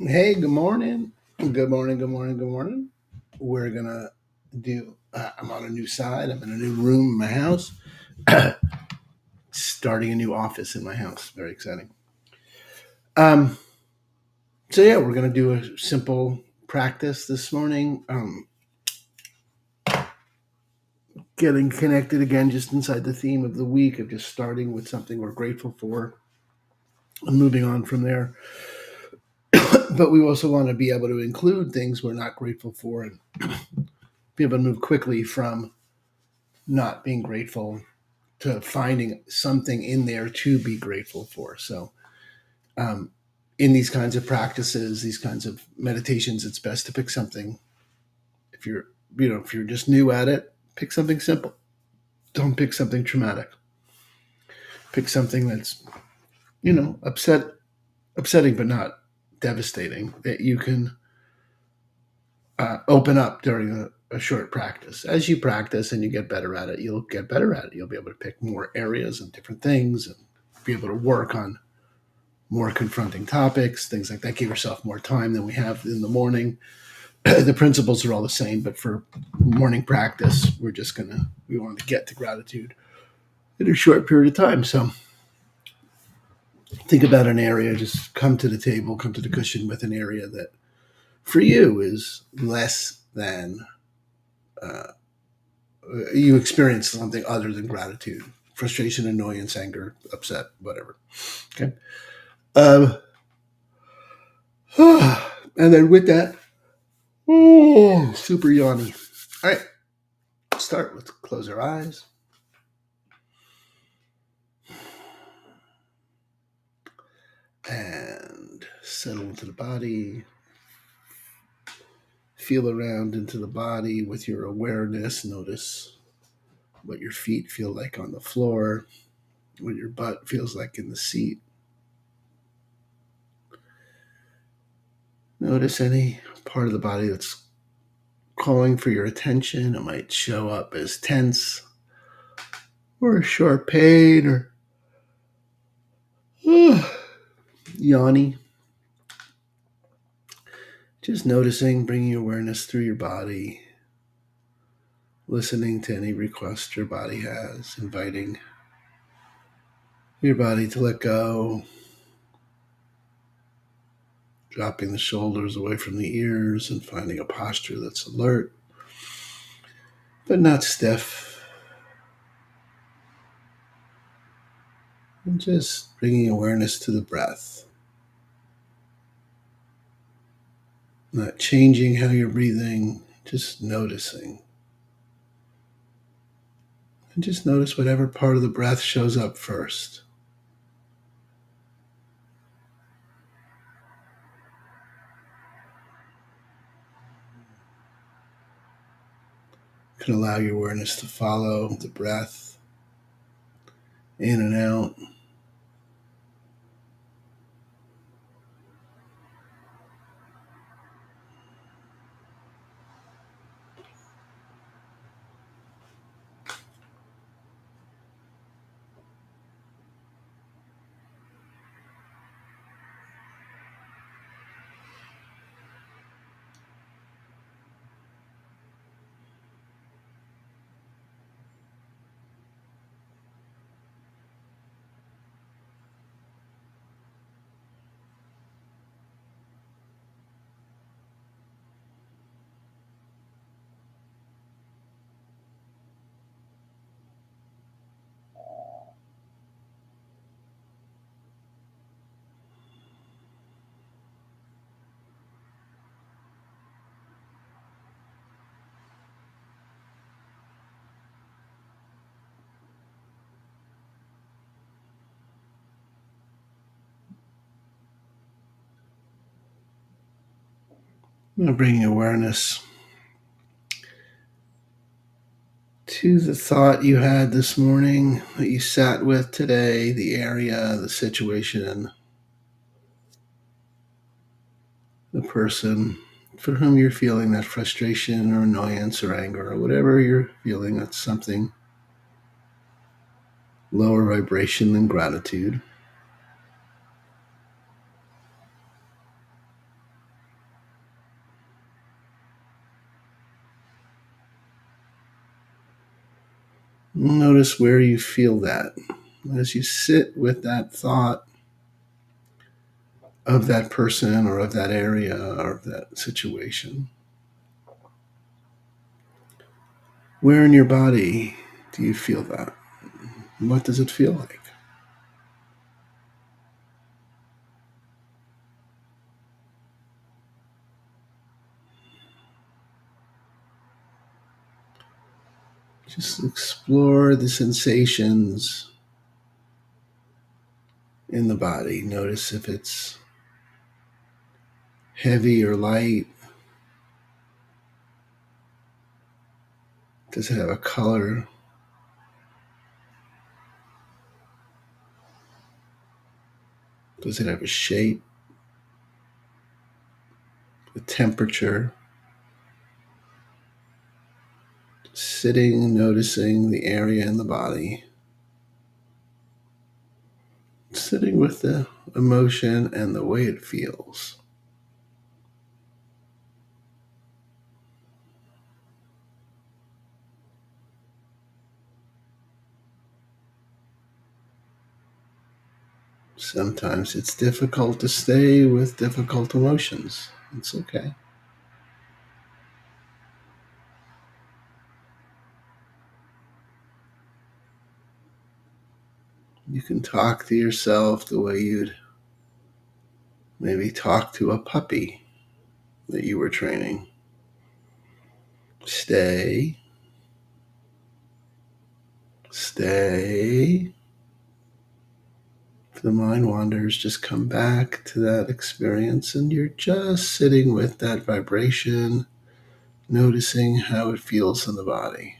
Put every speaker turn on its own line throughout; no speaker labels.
Hey, good morning. Good morning, good morning, good morning. We're gonna I'm on a new side. I'm in a new room in my house, starting a new office in my house. Very exciting. Um, so, yeah, we're gonna do a simple practice this morning. Getting connected again, just inside the theme of the week of just starting with something we're grateful for and moving on from there. But we also want to be able to include things we're not grateful for and be able to move quickly from not being grateful to finding something in there to be grateful for. So, um, in these kinds of practices, these kinds of meditations, it's best to pick something. If you're, if you're just new at it, pick something simple. Don't pick something traumatic. Pick something that's, upsetting, but not devastating that you can open up during a short practice. As you practice and you get better at it, you'll get better at it. You'll be able to pick more areas and different things and be able to work on more confronting topics, things like that. Give yourself more time than we have in the morning. The principles are all the same, but for morning practice, we want to get to gratitude in a short period of time. So think about an area, just come to the table, come to the cushion with an area that for you is less than you experience something other than gratitude, frustration, annoyance, anger, upset, whatever. Okay. Um, and then with that, super yawny. All right. Start with close our eyes and settle into the body. Feel around into the body with your awareness. Notice what your feet feel like on the floor, what your butt feels like in the seat. Notice any part of the body that's calling for your attention. It might show up as tense or a sharp pain or yawny. Just noticing, bringing awareness through your body, listening to any request your body has, inviting your body to let go, dropping the shoulders away from the ears and finding a posture that's alert but not stiff. And just bringing awareness to the breath, not changing how you're breathing, just noticing. And just notice whatever part of the breath shows up first. You can allow your awareness to follow the breath in and out. Now bringing awareness to the thought you had this morning that you sat with today, the area, the situation, the person for whom you're feeling that frustration or annoyance or anger or whatever you're feeling. That's something lower vibration than gratitude. Notice where you feel that. As you sit with that thought of that person or of that area or of that situation, where in your body do you feel that? What does it feel like? Just explore the sensations in the body. Notice if it's heavy or light. Does it have a color? Does it have a shape? A temperature? Sitting, noticing the area in the body. Sitting with the emotion and the way it feels. Sometimes it's difficult to stay with difficult emotions. It's okay. You can talk to yourself the way you'd maybe talk to a puppy that you were training. Stay. Stay. If the mind wanders, just come back to that experience and you're just sitting with that vibration, noticing how it feels in the body.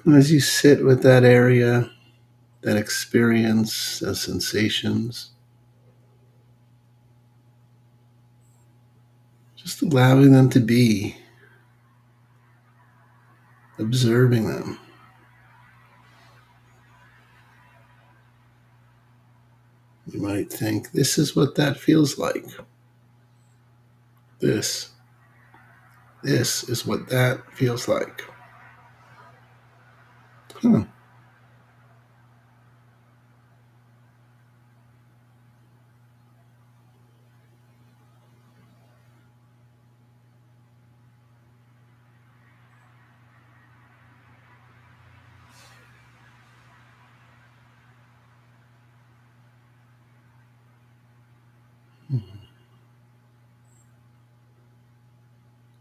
And as you sit with that area, that experience, those sensations, just allowing them to be, observing them. You might think, this is what that feels like. This is what that feels like. Huh.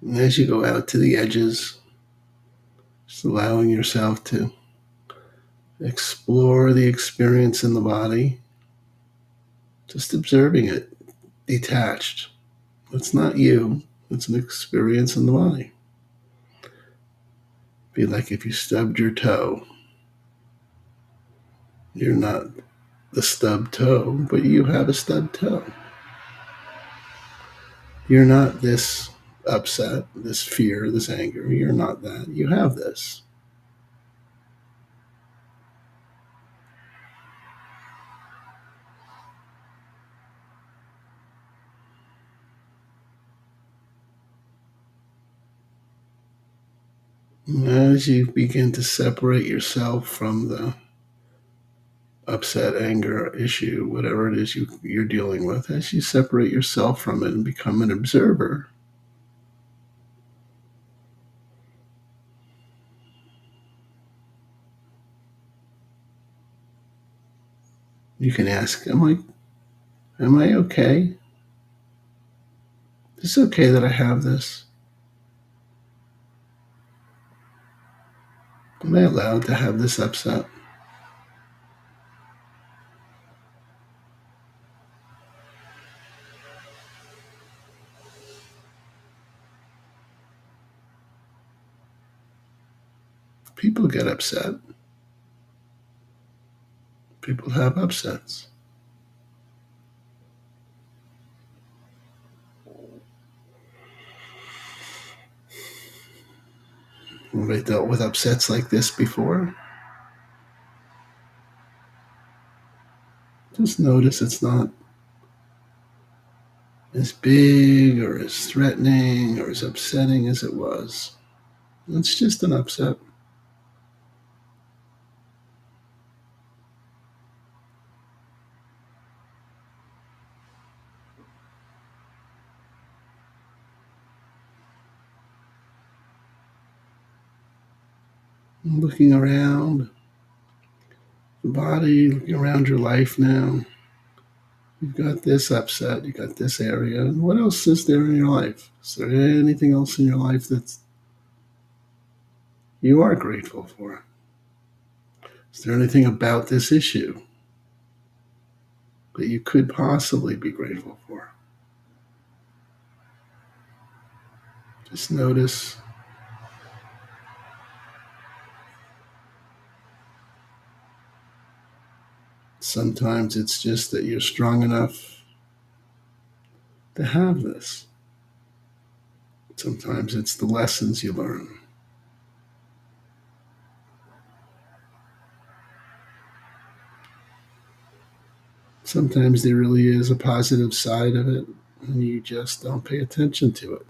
And as you go out to the edges, just allowing yourself to explore the experience in the body, just observing it, detached. It's not you, it's an experience in the body. Be like if you stubbed your toe. You're not the stubbed toe, but you have a stubbed toe. You're not this upset, this fear, this anger. You're not that. You have this. As you begin to separate yourself from the upset, anger, issue, whatever it is you're dealing with, as you separate yourself from it and become an observer, You can ask, am I okay? Is it okay that I have this? Am I allowed to have this upset? People get upset. People have upsets. Have I dealt with upsets like this before? Just notice it's not as big or as threatening or as upsetting as it was. It's just an upset. Looking around the body, looking around your life now. You've got this upset, you've got this area. And what else is there in your life? Is there anything else in your life that you are grateful for? Is there anything about this issue that you could possibly be grateful for? Just notice. Sometimes it's just that you're strong enough to have this. Sometimes it's the lessons you learn. Sometimes there really is a positive side of it, and you just don't pay attention to it.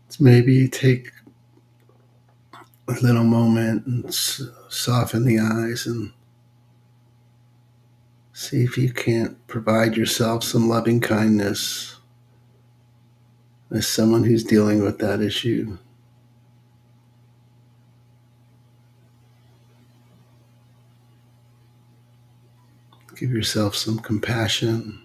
It's maybe take a little moment and soften the eyes and see if you can't provide yourself some loving kindness as someone who's dealing with that issue. Give yourself some compassion.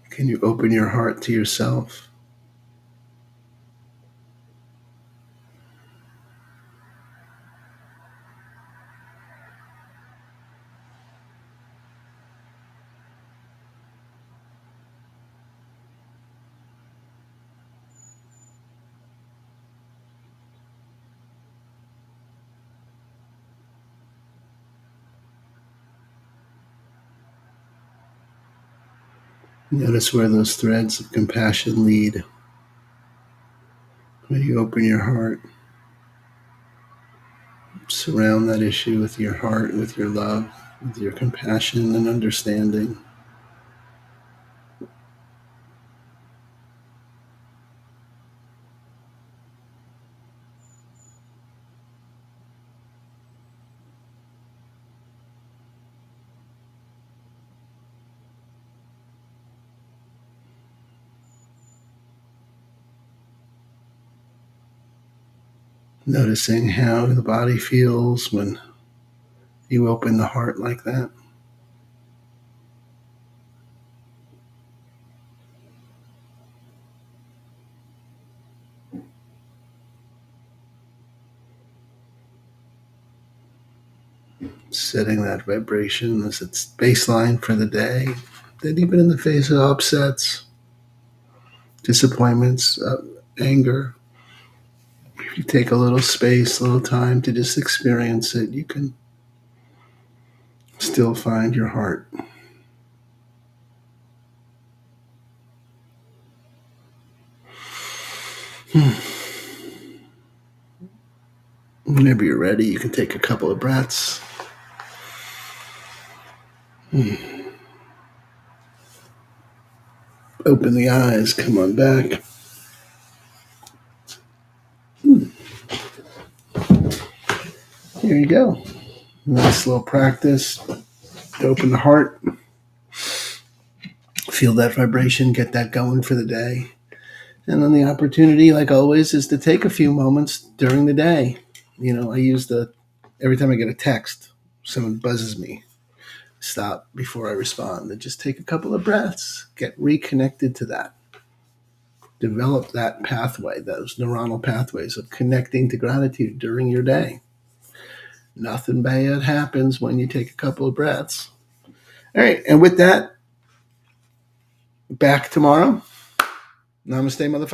Can you open your heart to yourself? Notice where those threads of compassion lead. When you open your heart, surround that issue with your heart, with your love, with your compassion and understanding. Noticing how the body feels when you open the heart like that. setting that vibration as its baseline for the day. That even in the face of upsets, disappointments, anger, if you take a little space, a little time to just experience it, you can still find your heart. Whenever you're ready, you can take a couple of breaths. Open the eyes, come on back. Here you go. Nice little practice to open the heart. Feel that vibration, get that going for the day. And then the opportunity, like always, is to take a few moments during the day. I use every time I get a text, someone buzzes me, stop before I respond and just take a couple of breaths, get reconnected to that. Develop that pathway, those neuronal pathways of connecting to gratitude during your day. Nothing bad happens when you take a couple of breaths. All right, and with that, back tomorrow. Namaste, motherfucker.